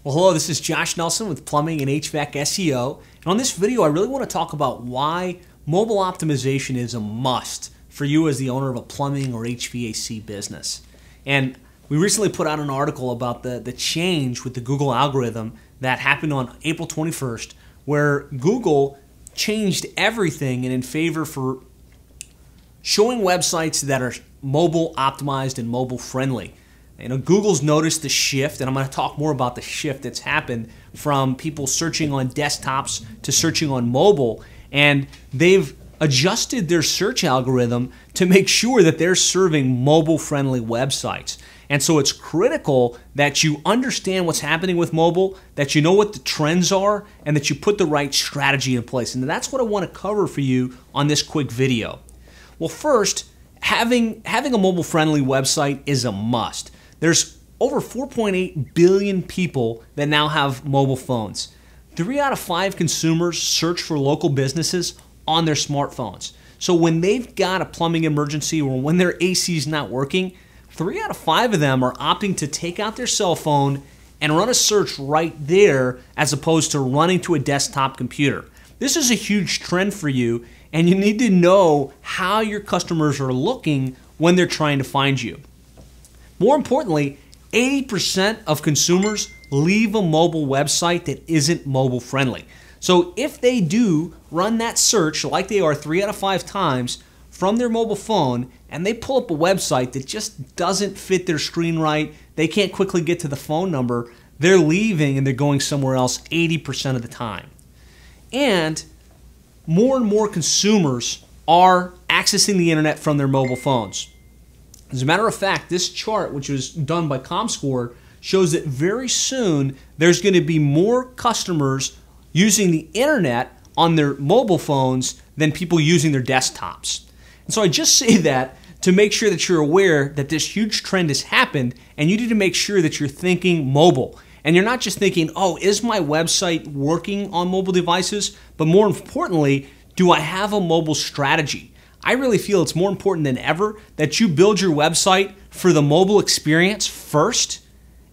Well, hello, this is Josh Nelson with Plumbing and HVAC SEO. And on this video, I really want to talk about why mobile optimization is a must for you as the owner of a plumbing or HVAC business. And we recently put out an article about the change with the Google algorithm that happened on April 21st, where Google changed everything and in favor for showing websites that are mobile optimized and mobile friendly. You know, Google's noticed the shift, and I'm going to talk more about the shift that's happened from people searching on desktops to searching on mobile, and they've adjusted their search algorithm to make sure that they're serving mobile-friendly websites. And so it's critical that you understand what's happening with mobile, that you know what the trends are, and that you put the right strategy in place. And that's what I want to cover for you on this quick video. Well, first, having a mobile-friendly website is a must. There's over 4.8 billion people that now have mobile phones. 3 out of 5 consumers search for local businesses on their smartphones. So when they've got a plumbing emergency or when their AC is not working, 3 out of 5 of them are opting to take out their cell phone and run a search right there as opposed to running to a desktop computer. This is a huge trend for you, and you need to know how your customers are looking when they're trying to find you. More importantly, 80% of consumers leave a mobile website that isn't mobile friendly. So if they do run that search like they are 3 out of 5 times from their mobile phone and they pull up a website that just doesn't fit their screen right, they can't quickly get to the phone number, they're leaving and they're going somewhere else 80% of the time. And more consumers are accessing the internet from their mobile phones. As a matter of fact, this chart, which was done by ComScore, shows that very soon there's going to be more customers using the internet on their mobile phones than people using their desktops. And so I just say that to make sure that you're aware that this huge trend has happened, and you need to make sure that you're thinking mobile. And you're not just thinking, oh, is my website working on mobile devices? But more importantly, do I have a mobile strategy? I really feel it's more important than ever that you build your website for the mobile experience first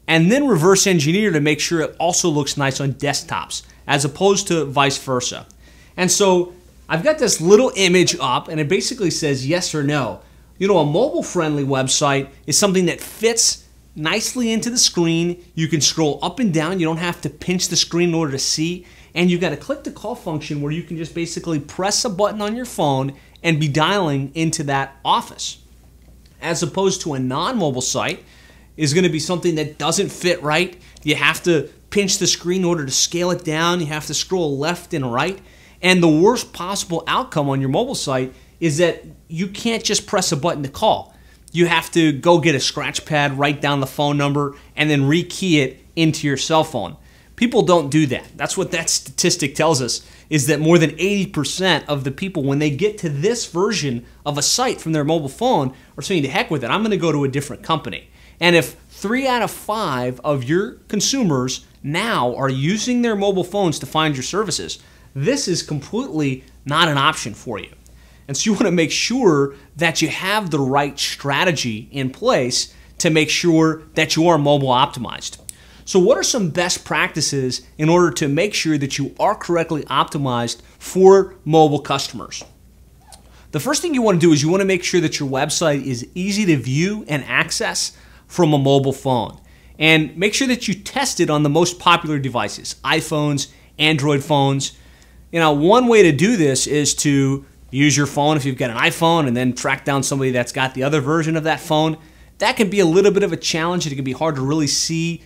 and then reverse engineer to make sure it also looks nice on desktops as opposed to vice versa. And so I've got this little image up and it basically says yes or no. You know, a mobile friendly website is something that fits nicely into the screen. You can scroll up and down. You don't have to pinch the screen in order to see. And you've got a click to call function where you can just basically press a button on your phone and be dialing into that office. As opposed to a non-mobile site is going to be something that doesn't fit right. You have to pinch the screen in order to scale it down. You have to scroll left and right. And the worst possible outcome on your mobile site is that you can't just press a button to call. You have to go get a scratch pad, write down the phone number, and then rekey it into your cell phone. People don't do that. That's what that statistic tells us, is that more than 80% of the people, when they get to this version of a site from their mobile phone, are saying, to heck with it, I'm going to go to a different company. And if 3 out of 5 of your consumers now are using their mobile phones to find your services, this is completely not an option for you. And so you want to make sure that you have the right strategy in place to make sure that you are mobile optimized. So what are some best practices in order to make sure that you are correctly optimized for mobile customers? The first thing you want to do is you want to make sure that your website is easy to view and access from a mobile phone. And make sure that you test it on the most popular devices, iPhones, Android phones. You know, one way to do this is to use your phone if you've got an iPhone and then track down somebody that's got the other version of that phone. That can be a little bit of a challenge. It can be hard to really see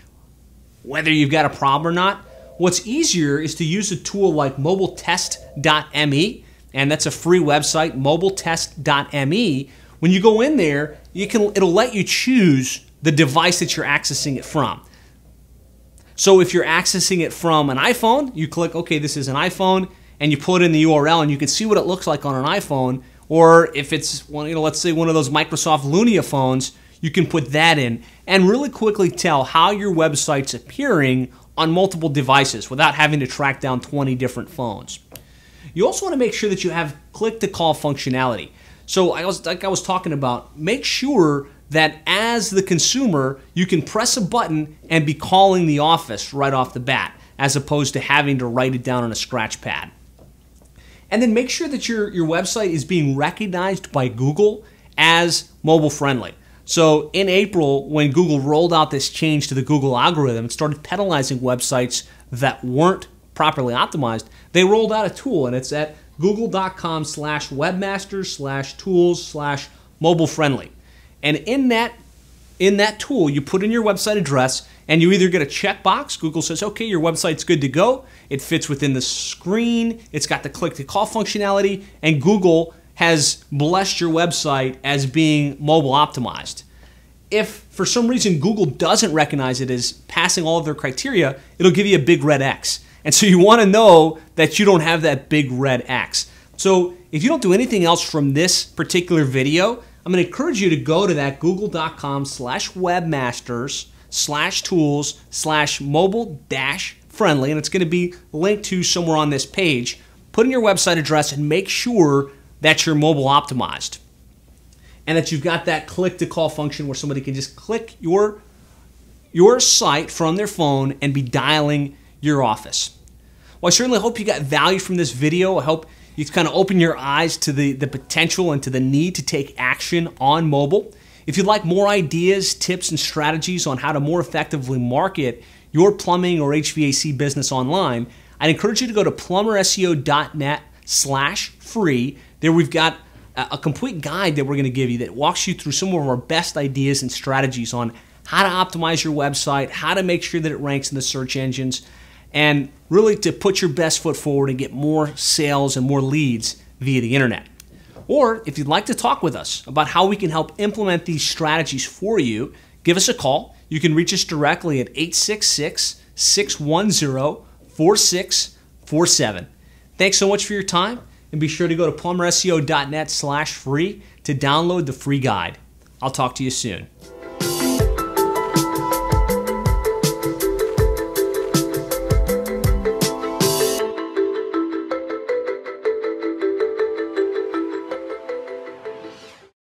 whether you've got a problem or not. What's easier is to use a tool like mobiletest.me, and that's a free website, mobiletest.me. When you go in there, it'll let you choose the device that you're accessing it from. So if you're accessing it from an iPhone, you click, okay, this is an iPhone, and you put in the URL, and you can see what it looks like on an iPhone. Or if it's, let's say one of those Microsoft Lumia phones, you can put that in and really quickly tell how your website's appearing on multiple devices without having to track down 20 different phones. You also want to make sure that you have click-to-call functionality. So like I was talking about, make sure that as the consumer, you can press a button and be calling the office right off the bat, as opposed to having to write it down on a scratch pad. And then make sure that your website is being recognized by Google as mobile friendly. So in April, when Google rolled out this change to the Google algorithm and started penalizing websites that weren't properly optimized, they rolled out a tool, and it's at google.com/webmasters/tools/mobile friendly. And in that tool, you put in your website address, and you either get a checkbox. Google says, okay, your website's good to go. It fits within the screen. It's got the click-to-call functionality, and Google has blessed your website as being mobile optimized. If for some reason Google doesn't recognize it as passing all of their criteria, it'll give you a big red X. And so you want to know that you don't have that big red X. So if you don't do anything else from this particular video, I'm going to encourage you to go to that google.com/webmasters/tools/mobile-friendly, and it's going to be linked to somewhere on this page. Put in your website address and make sure that you're mobile optimized and that you've got that click-to-call function where somebody can just click your site from their phone and be dialing your office. Well, I certainly hope you got value from this video. I hope you kind of open your eyes to the potential and to the need to take action on mobile. If you'd like more ideas, tips, and strategies on how to more effectively market your plumbing or HVAC business online, I'd encourage you to go to plumberseo.net/free. There we've got a complete guide that we're going to give you that walks you through some of our best ideas and strategies on how to optimize your website, how to make sure that it ranks in the search engines, and really to put your best foot forward and get more sales and more leads via the internet. Or if you'd like to talk with us about how we can help implement these strategies for you, give us a call. You can reach us directly at 866-610-4647. Thanks so much for your time, and be sure to go to plumberseo.net/free to download the free guide. I'll talk to you soon.